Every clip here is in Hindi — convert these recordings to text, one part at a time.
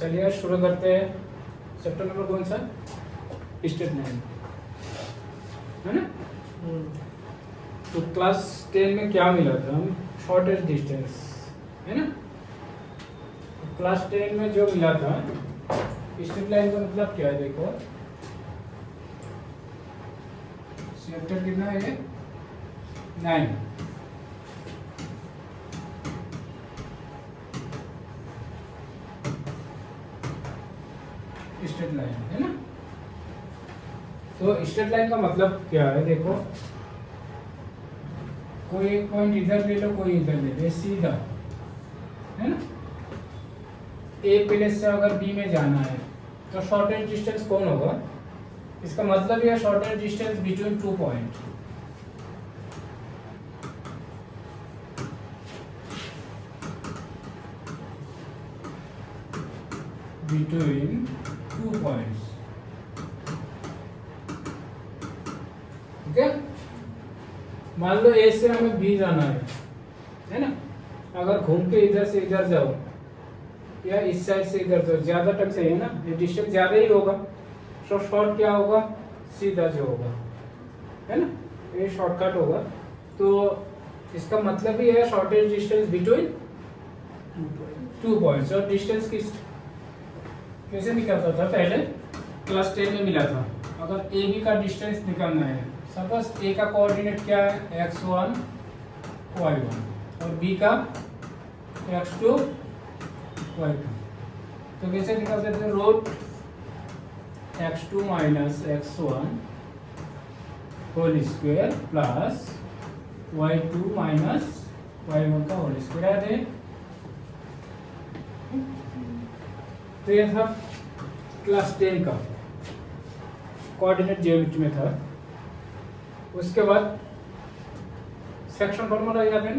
चलिए शुरू करते हैं। चैप्टर नंबर कौन सा? स्टेट लाइन, है ना। तो क्लास 10 में क्या मिला था? हम शॉर्टेस्ट डिस्टेंस, है ना। तो क्लास 10 में जो मिला था स्ट्रेट लाइन का मतलब क्या है? देखो चैप्टर कितना है ये? 9। स्ट्रेट लाइन, है ना। तो स्ट्रेट लाइन का मतलब क्या है? देखो कोई एक पॉइंट इधर ले लो, कोई इधर ले लो, सीधा, है ना। ए प्लेस से अगर बी में जाना है तो शॉर्टेस्ट डिस्टेंस कौन होगा? इसका मतलब यह shortest distance between 2 point. Between 2 points, ठीक है। मान लो ए से हमें बी जाना है ना। अगर घूम के इधर से इधर जाओ या इस साइड से इधर जाओ, ज्यादा टक से है ना, ये डिस्टेंस ज्यादा ही होगा। तो शॉर्ट क्या होगा? सीधा जो होगा, है ना, ये शॉर्टकट होगा। तो इसका मतलब ही है शॉर्टेस्ट डिस्टेंस बिटवीन 2 पॉइंट्स। और डिस्टेंस कैसे निकलता था? पहले क्लास 10 में मिला था। अगर ए बी का डिस्टेंस निकालना है, सपोज ए का कोऑर्डिनेट क्या है? x1 y1 और बी का x2 y2। तो कैसे निकालते थे? Root x2 minus x1 whole square plus y2 minus y1 का होल स्क्वायर। याद है? तो ये था क्लास 10 का कोऑर्डिनेट ज्योमेट्री में था। उसके बाद सेक्शन फॉर्मूला याद है?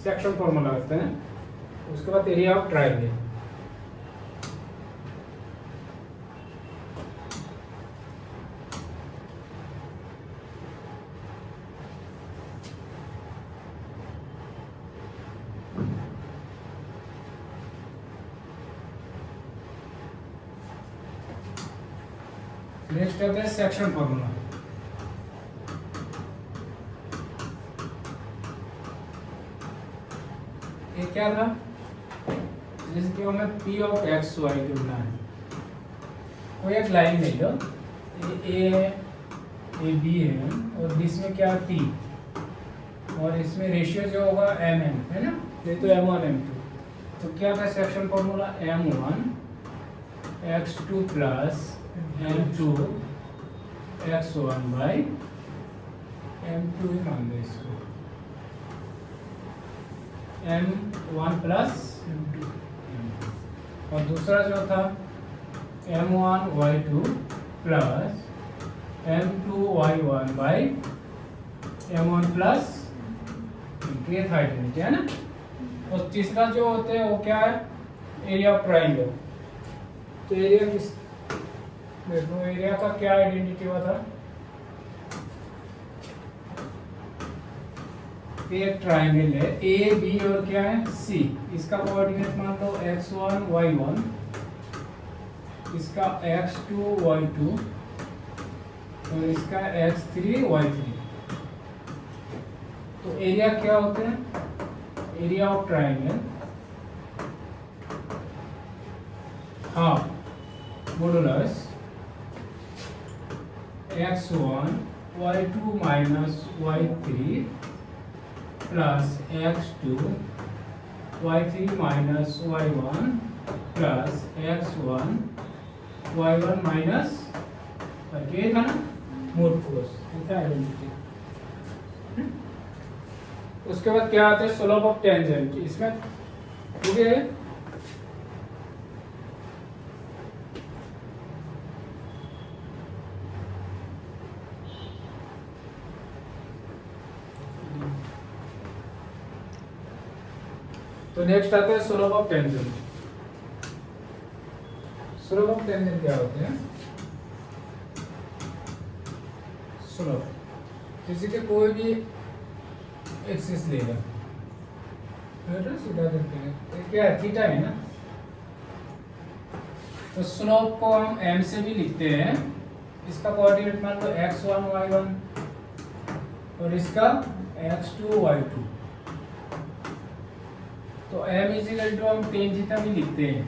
सेक्शन फॉर्मूला करते हैं। उसके बाद एरिया ऑफ ट्रायंगल। नेक्स्ट आता है सेक्शन फॉर्मूला। ये क्या था? जैसे कि हमें पी ऑफ एक्स वाई ढूंढना है। कोई एक लाइन ले लो, ए बी है और बीच में क्या? पी, और इसमें रेशियो जो होगा एम एम, है ना। ये तो m1 m2। तो क्या था section formula? m1 x2 plus m2 x1 by m2 ही मान लो इसको, m1 प्लस m2। और दूसरा जो था m1 y2 plus m2 y1 by m1 plus ये था आइडेंटिटी, है ना। और तीसरा जो होते हैं वो क्या है? Area of triangle. तो एरिया किस, देखो एरिया का क्या आइडेंटिटी हुआ था? एक ट्राइंगल है ए बी और क्या है? सी। इसका कोऑर्डिनेट मान लो x1 y1, इसका x2 y2 और इसका x3 y3। तो एरिया क्या होते हैं? Area of triangle half modulus x1 y2 minus y3 plus x2 y3 minus y1 plus x1 y1 minus ये था ना मोड फोर्स, ऐसा आइडेंटिटी। उसके बाद क्या आता है? Slope of tangent. इसमें ठीक है, तो नेक्स्ट आता है slope of tangent. Slope of tangent क्या होते हैं? स्लोप किसी के कोई भी एक्सिस लेगा, सीधा करते हैं। क्या है? थीटा है ना। तो स्लोप को हम m से भी लिखते हैं। इसका कोऑर्डिनेट मान लो x1 y1 और इसका x2 y2। तो m इजिकल टू हम टेन थीटा भी लिखते हैं,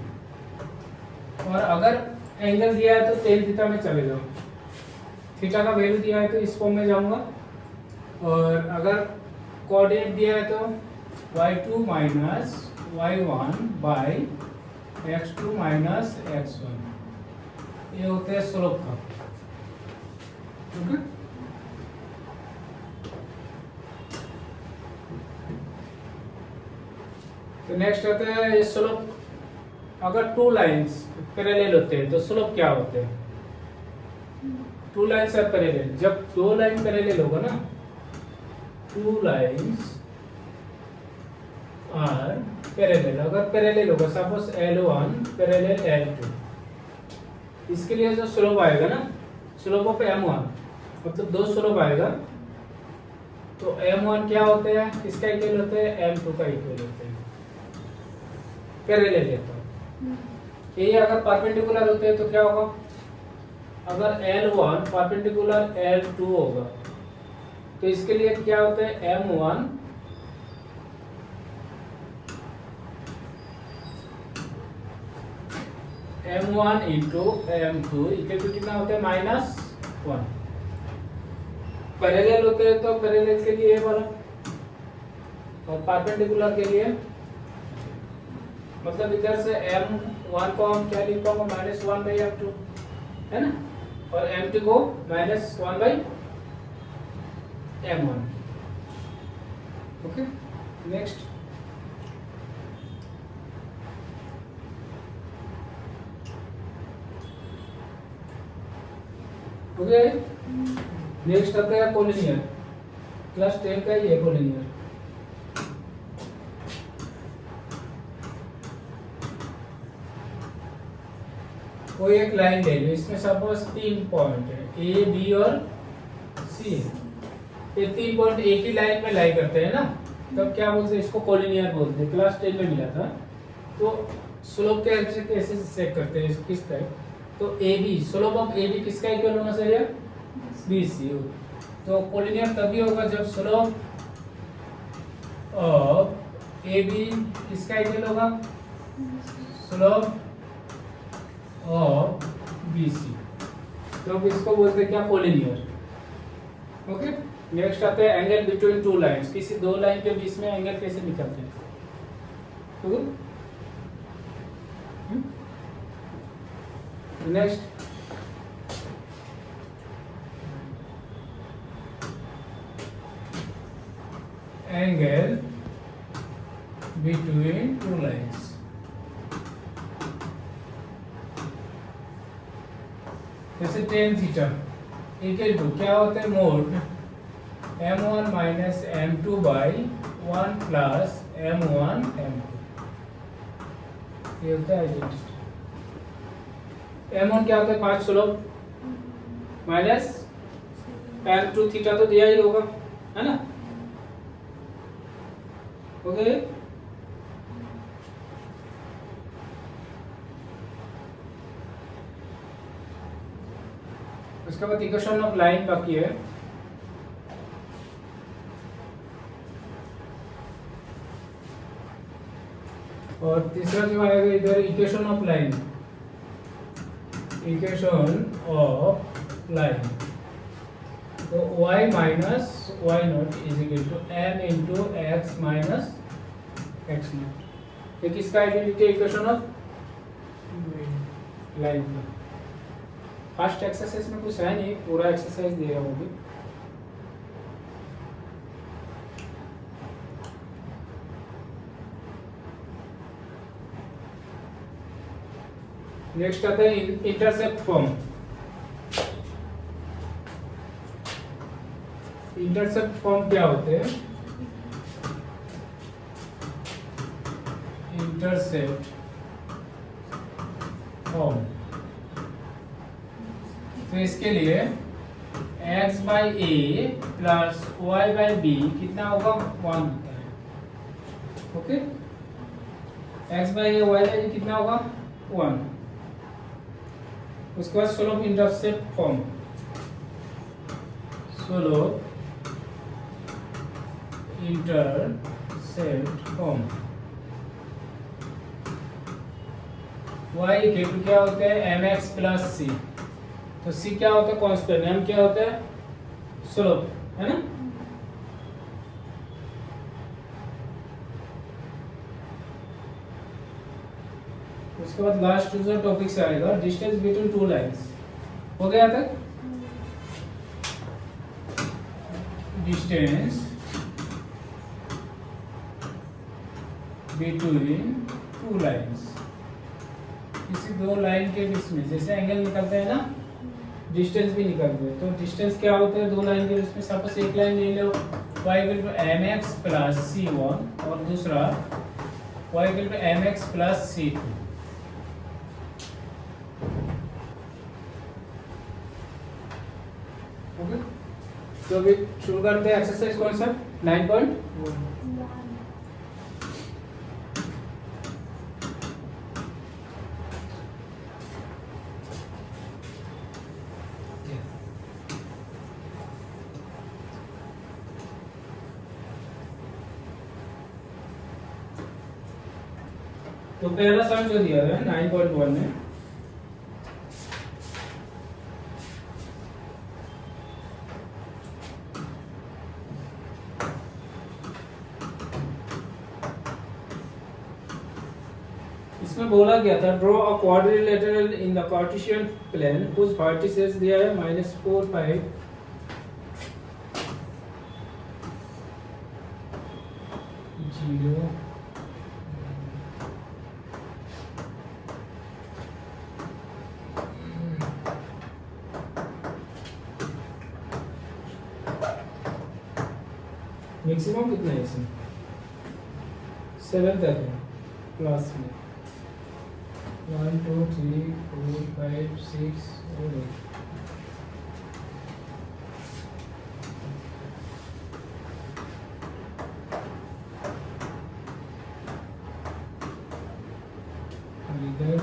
और अगर एंगल दिया है तो टेन थीटा में चले जाओ। थीटा का वैल्यू दिया है तो इस फॉर्म में जाऊंगा, और अगर कोऑर्डिनेट दिया है तो y2 minus y1 by x2 minus x1। ये होते हैं स्लोप का। ओके, तो नेक्स्ट होता है ये स्लोप। अगर टू लाइंस पैरेलल होते हैं तो स्लोप क्या होते हैं? Two lines are parallel. जब दो लाइन पैरेलल होगा ना, टू लाइंस आर पैरेलल, अगर पैरेलल होगा सपोज L1 पैरेलल L2, इसके लिए जो स्लोप आएगा ना, स्लोप ऑफ M1 मतलब दो स्लोप आएगा, तो M1 क्या होते हैं, किसका इक्वल होते हैं? M2 का इक्वल होते हैं, पैरेलल है तो। ये अगर परपेंडिकुलर होते हैं तो क्या होगा? अगर L1 परपेंडिकुलर L2 होगा तो इसके लिए क्या होते हैं? M1 into M2 equal to कितना होता है? -1। पैरेलल होते हैं तो पैरेलल के लिए ये वाला, और परपेंडिकुलर के लिए मतलब इधर से M1 को हम क्या लिख पाऊंगा? -1/M2 है ना, और M2 को -1/M1। Okay, next okay, next आता है कोलिनियर। क्लास 10 का ही है कोलिनियर। कोई एक लाइन ले लो, इसमें सपोज 3 पॉइंट है A, B और C। ये 3 पॉइंट एक ही लाइन में लाई करते हैं ना, तब क्या बोलते हैं? इसको कोलिनियर बोलते हैं। क्लास 10 में मिला था। तो स्लोप के हेल्प से कैसे चेक करते हैं, किस टाइप? तो AB, स्लोप ऑफ AB किसका इक्वल होना चाहिए? BC। तो कोलिनियर तभी होगा जब स्लोप ऑफ AB किसका इक्वल होगा? Slope of BC। तो इसको बोलते हैं क्या? कोलिनियर। ओके, नेक्स्ट आते हैं एंगल बिटवीन टू लाइंस। किसी दो लाइन के बीच में एंगल कैसे निकालते हैं? Next angle between two lines. जैसे tan थीटा इक्वल टू क्या होता है? Mode M1 minus M2 by 1 plus M1 M2। ये होता है आइडेंटिटी। M1 क्या होता है? 5 स्लोप माइनस M2 थीटा तो दिया ही होगा, है ना? ओके, उसके बाद इक्वेशन ऑफ लाइन बाकी है। और तीसरा जो आएगा इधर equation of line, equation of line. तो y minus y naught is equal to m into x minus x naught. ये किसका आइडेंटिटी? इक्वेशन ऑफ लाइन का। फर्स्ट एक्सरसाइज में कुछ है नहीं, पूरा एक्सरसाइज दे रहा हूँ। नेक्स्ट आता है इंटरसेप्ट फॉर्म। इंटरसेप्ट फॉर्म क्या होते हैं? इंटरसेप्ट फॉर्म, तो इसके लिए x by a plus y by b कितना होगा? 1 होता है। Okay, x by a y by कितना होगा? 1। उसके बाद slope intercept form, slope intercept form. y equal क्या होता है mx प्लस सी, तो c क्या होता है कांस्टेंट, m क्या होता है स्लोप, है ना। उसके बाद लास्ट जो टॉपिक से आएगा डिस्टेंस बिटवीन टू लाइंस, हो गया तक डिस्टेंस बिटवीन टू लाइंस, किसी दो लाइन के बीच में जैसे एंगल निकलते हैं ना, डिस्टेंस भी निकलते हैं, तो डिस्टेंस क्या होता है दो लाइन के बीच में। सपोज एक लाइन ले लो y equal to mx plus c1 और दूसरा y equal to mx plus c2। Okay, तो अभी शुरू करते हैं एक्सरसाइज कौन सा 9.1। तो पहला सम जो दिया है 9.1 में, इसमें बोला गया था draw a quadrilateral in the Cartesian plane whose vertices दिया है -4 5 0 मैक्सिमम कितना है इसमें 7 तक है क्लास में 1 2 3 4 5 6 और 8। इधर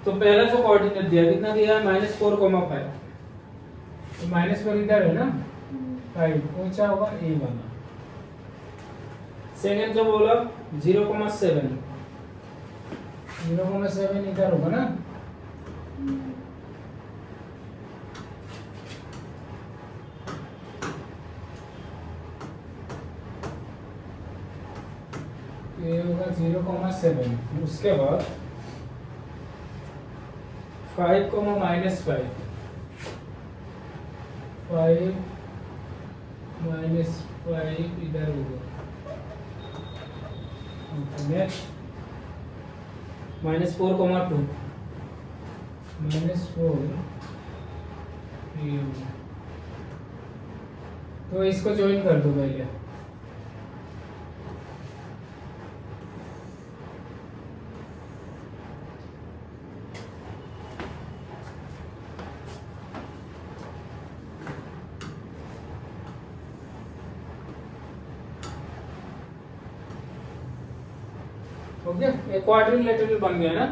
तो पहला जो कोऑर्डिनेट दिया कितना दिया है -4, 5, तो -4 इधर है ना 5, कौन सा होगा ए वाला। सेकंड जो बोला 0,7 इधर होगा ना, ये होगा 0,7। उसके बाद 5, -5 इधर होगा। नेक्स्ट -4, 2 -4 तो इसको ज्वाइन कर दो पहले। हो गया, एक क्वाड्रिलेटरल बन गया ना।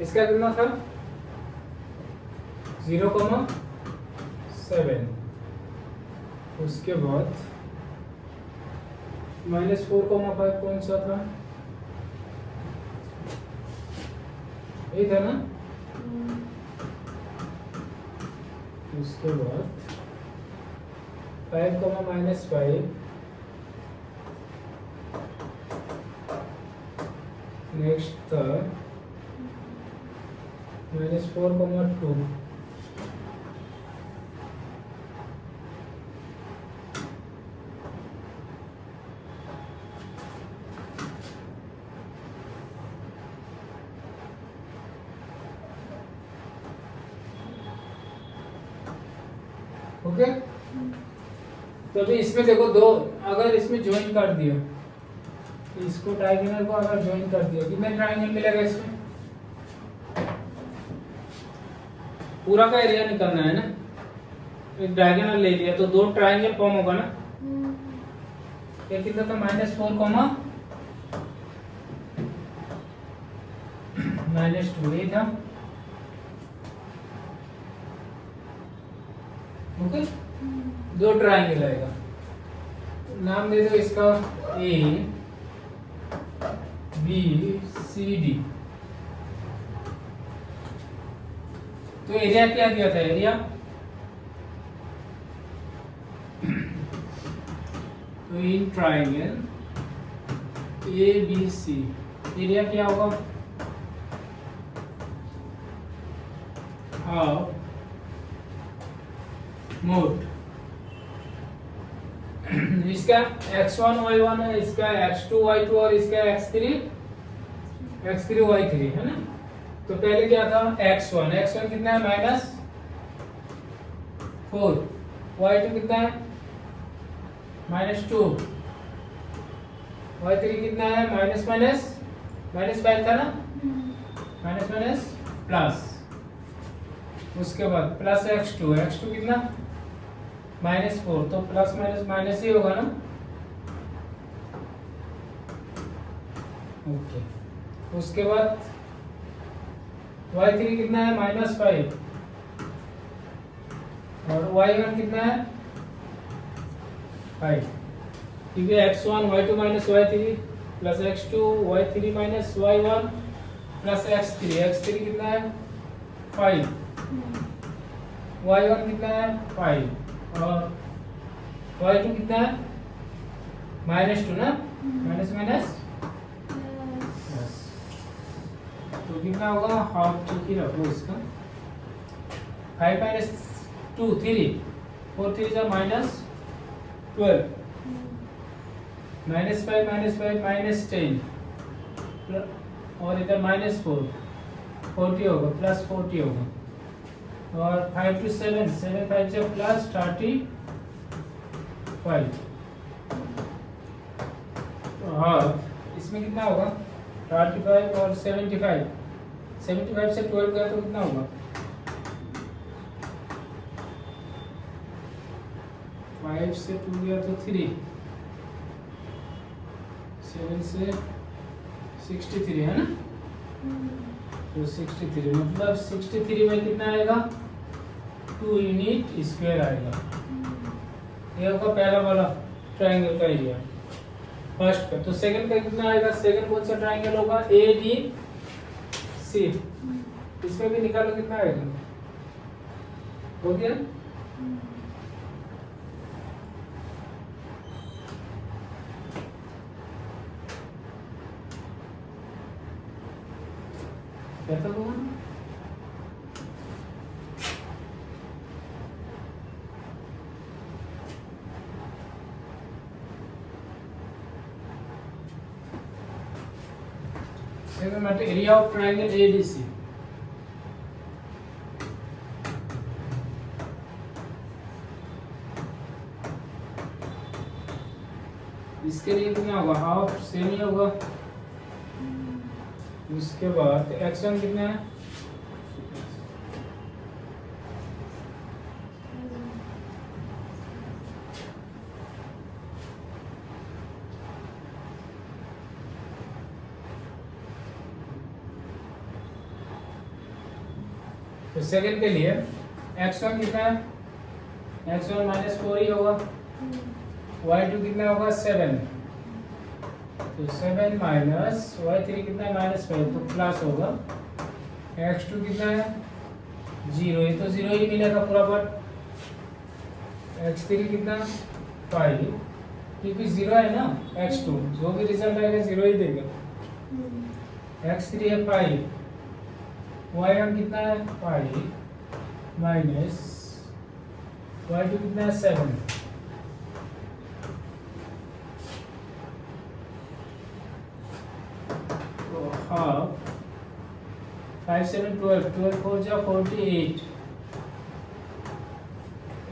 इसका कितना था 0,7। उसके बाद -4, 5 कौन सा था, यही था ना। उसके बाद 5, -5 नेक्स्ट था -4, 2 5, ओके। तो अभी इसमें देखो दो, अगर इसमें ज्वाइन कर दिया, इसको डायगोनल को अगर ज्वाइन कर दिया, कितने ट्रायंगल मिलेगा इसमें? पूरा का एरिया निकलना है ना, एक डायगोनल ले लिया तो दो ट्रायंगल फॉर्म होगा ना। ये कितना था? -4, -2 ये था। ओके, दो ट्रायंगल आएगा, नाम दे दो इसका ए बी सी डी। तो एरिया क्या दिया था? एरिया तो in triangle A B C area क्या होगा? हाफ मोड, इसका x1 y1 है, इसका x2 y2 और इसका x3 y3 है ना। तो पहले क्या था? x1 कितना है? -4, y2 कितना है? -2, y3 कितना है? -5 था ना, माइनस प्लस, उसके बाद प्लस x2 कितना? -4, तो प्लस माइनस माइनस ही होगा ना। ओके, उसके बाद y3 कितना है? -5, और y1 कितना है? 5, क्योंकि x1 y2 minus y3 plus x2 y3 minus y1 plus x3 कितना है? 5, y1 कितना है? 5, और y2 कितना है? -2 ना, माइनस माइनस, तो कितना होगा? हाफ, ठीक ही रखो इसका। 5 - 2 3, 4 3 जा -12, -5 -10, और इधर -4, 40 होगा, प्लस 40 होगा, और 5 to 7 5 से प्लस 35, तो हाँ इसमें कितना होगा? 35 और 75 से 12 गया तो कितना होगा? 5 से 2 गया तो 3, 7 से 63 है ना। तो 63 मतलब 63 में कितना आएगा? 2 यूनिट स्क्वायर आएगा। ये होगा पहला वाला ट्रायंगल का एरिया, फर्स्ट का। तो सेकंड का कितना आएगा? सेकंड कौन सा ट्रायंगल होगा? ए डी सी, इसमें भी निकालो कितना आएगा। हो गया? कैसा होगा? एरिया ऑफ ट्रायंगल एडीसी, इसके लिए कितना होगा? हाफ, सेम ही होगा। उसके बाद x1 कितना है? तो सेकंड के लिए x1 कितना है? x1 -4 ही होगा, y2 कितना होगा? 7, तो 7 माइनस y3 कितना है? -5, तो प्लस होगा। x2 कितना है? 0, ये तो 0 ही मिलेगा पूरा पर। x3 कितना? 5, क्योंकि 0 है ना, x2 जो भी रिजल्ट आएगा 0 ही देगा। x3 है 5, y1 कितना है? 5 माइनस y2 कितना है? 7, हाफ, 5 7 12, 12 4 जा 48,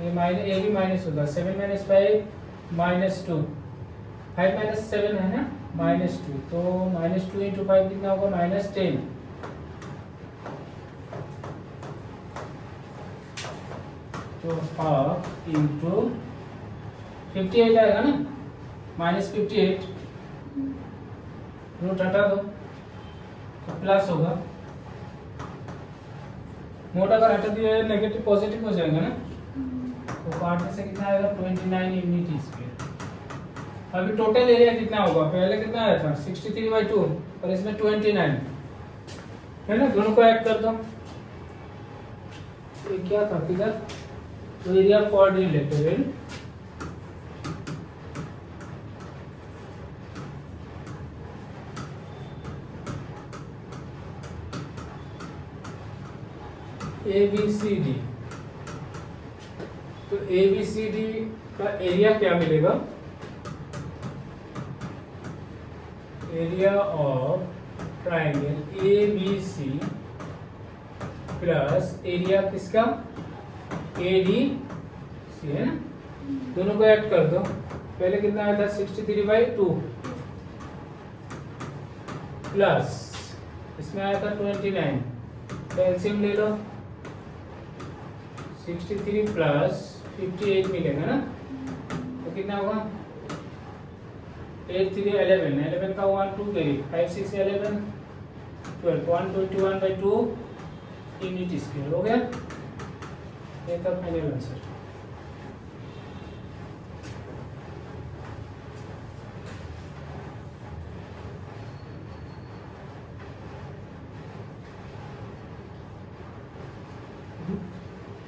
ये माइनस, ए भी माइनस होगा, 7 माइनस 5 माइनस 2, 5 माइनस 7 है ना, माइनस 2, तो माइनस 2 इंटू 5 कितना होगा, माइनस 10। तो हाफ इंटू 58 आएगा ना, माइनस 58, रूट हटा दो तो प्लस होगा, मोड अगर हटा दिया नेगेटिव पॉजिटिव हो जाएगा ना, तो काटने से कितना आएगा, 29 यूनिट स्क्वायर। अभी टोटल एरिया कितना होगा, पहले कितना आया था 63/2 और इसमें 29 है ना, दोनों को ऐड कर दो। ये क्या था फिगर, तो एरिया क्वाड्रिलेटरल ABCD, तो ABCD का एरिया क्या मिलेगा, area of triangle ABC plus area किसका, ADC है ना, दोनों को ऐड कर दो। पहले कितना आया था 63/2 प्लस इसमें आया था 29, तो एलसीएम ले लो, 63 प्लस 58 मिलेगा ना, तो कितना होगा, 8 3 11, 11 का 1 2 कैरी, 5 6 11 12, 121/2 यूनिट स्क्वायर हो गया। ये था फाइनल आंसर।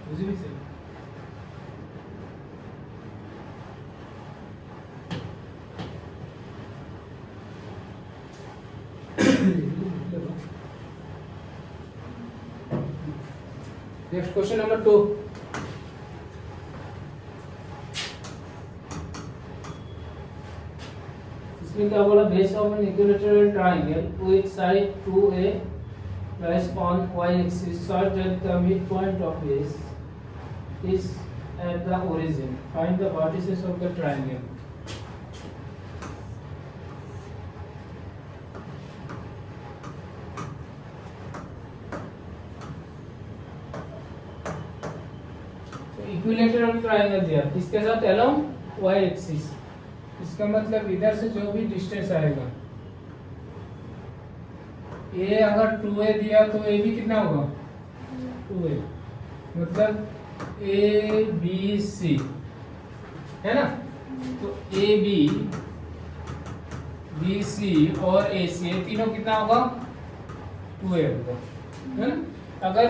मुझे भी सही। नेक्स्ट क्वेश्चन नंबर 2, इसमें क्या बोला, base of an equilateral triangle with side 2a lies on y-axis such that the midpoint of base is at the origin. Find the vertices of the triangle. तो इक्विलैटरल ट्रायंगल दिया, किसके साथ, अलोंग y-axis। इसका मतलब इधर से जो भी डिस्टेंस आएगा, ए अगर 2a दिया तो ए भी कितना होगा, 2a, मतलब ए बी सी है ना, तो ए बी, बी सी और ए सी, ये तीनों कितना होगा, 2a होगा, है ना। अगर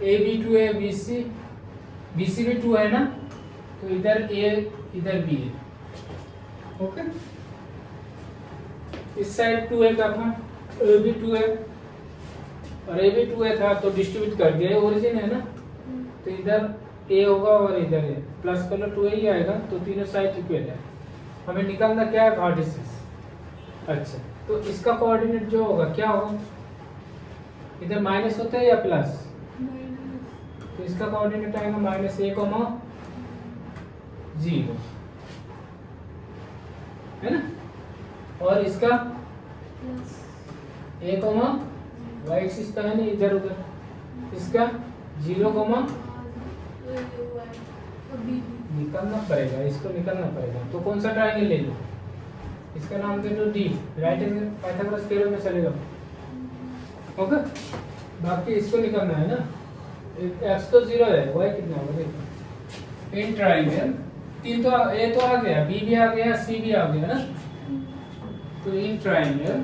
A B 2a, B C भी 2 है ना, तो इधर ए इधर बी है, ओके। इस साइड 2a का था, ए भी 2 है और ए भी 2 है था, तो डिस्ट्रीब्यूट कर दिया, ओरिजिन है ना, तो इधर ए होगा और इधर है, प्लस कर लो 2a ही आएगा, तो तीनों साइड इक्वल है। हमें निकालना क्या है, वर्टिसेस। अच्छा, तो इसका कोऑर्डिनेट जो होगा क्या होगा, इधर माइनस होता है या प्लस, तो इसका कोऑर्डिनेट आएगा -a, 0 है ना, और इसका a, y एक्सिस का है ना इधर उधर, इसका 0, निकालना पड़ेगा, इसको निकालना पड़ेगा। तो कौन सा ट्रायंगल ले लो, इसका नाम दे दो D, right angle Pythagoras theorem में चलेगा, ओके। बाकी इसको निकालना है ना, x तो 0 है, y कितना होगा देखो। इन ट्रायंगल तीन तो a तो आ गया, b भी आ गया, c भी आ गया ना, तो इन ट्रायंगल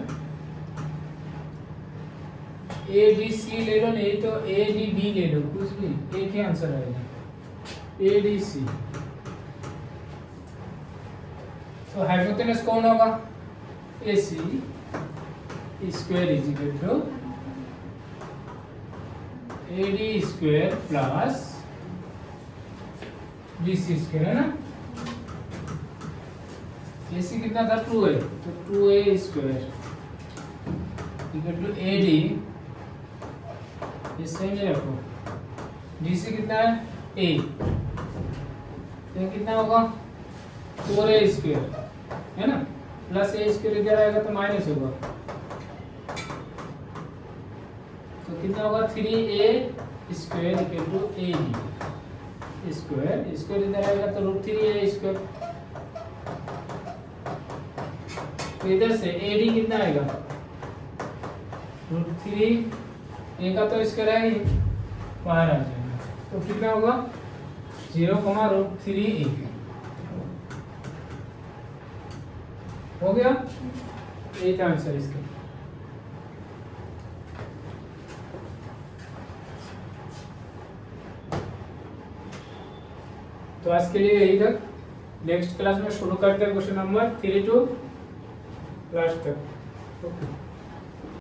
ADC ले लो, नहीं तो ADB ले लो, कुछ भी एक ही आंसर आएगा, ADC। तो हाइपोटेनस कौन होगा, AC square is equal to AD square plus BC square, है ना। AC कितना था, 2 है, तो 2A square equal to AD, ये सेम ही रखो, DC कितना है, A, ये कितना होगा 4a² है ना, प्लस a² इधर आएगा तो माइनस होगा, तो कितना होगा 3a² equal to ad square, square इधर आएगा तो √3a², तो इधर से ad कितना आएगा √3a का तो स्क्वायर है ही, बाहर आ जाएगा, तो कितना होगा 0,√3a हो गया, यही था आंसर इसका। तो आज के लिए यही तक, नेक्स्ट क्लास में शुरू करते हैं क्वेश्चन नंबर 3 टू लास्ट तक। ओके।